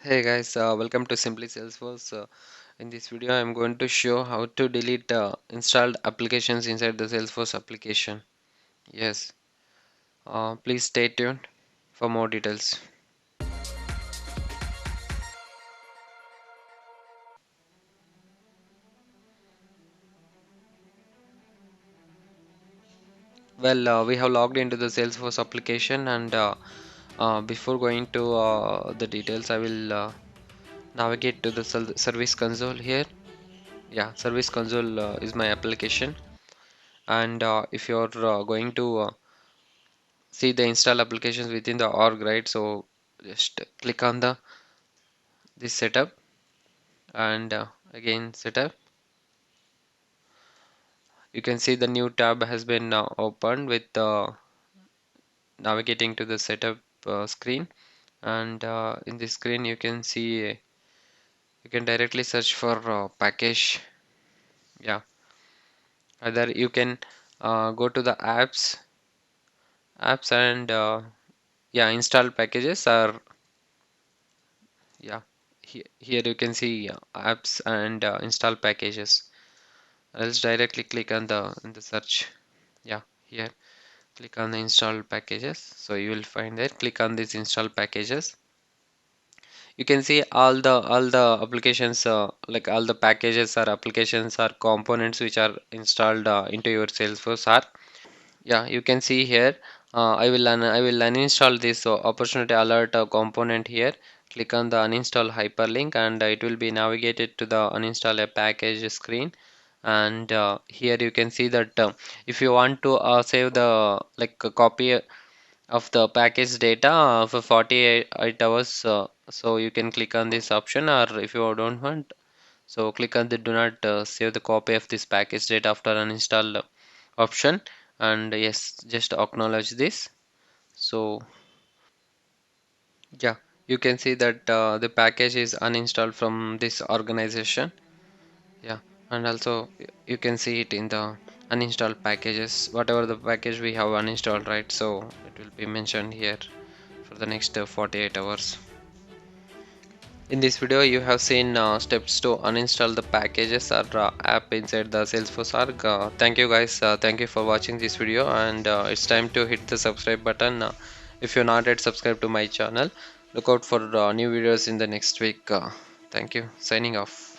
Hey guys, welcome to Simply Salesforce. In this video, I'm going to show how to delete installed applications inside the Salesforce application. Yes, please stay tuned for more details. Well, we have logged into the Salesforce application, and before going to the details, I will navigate to the service console here. Yeah, service console is my application, and if you're going to see the install applications within the org, right? So just click on the this setup and again setup. You can see the new tab has been opened with navigating to the setup screen, and in this screen you can see you can directly search for package. Yeah, either you can go to the apps and yeah, install packages, or yeah, here you can see apps and install packages. Else directly click on the in the search. Yeah, here click on the install packages, so you will find that. Click on this install packages. You can see all the applications, like all the packages or applications or components which are installed into your Salesforce are. Yeah, you can see here. I will uninstall this opportunity alert component here. Click on the uninstall hyperlink, and it will be navigated to the uninstall a package screen. And here you can see that if you want to save the like a copy of the package data for 48 hours, so you can click on this option, or if you don't want, so click on the do not save the copy of this package data after uninstall option, and yes, just acknowledge this. So yeah, you can see that the package is uninstalled from this organization. Yeah, and also you can see it in the uninstalled packages, whatever the package we have uninstalled, right? So it will be mentioned here for the next 48 hours. In this video, you have seen steps to uninstall the packages or app inside the Salesforce org. Thank you guys. Thank you for watching this video, and it's time to hit the subscribe button. If you're not yet subscribed to my channel, look out for new videos in the next week. Thank you. Signing off.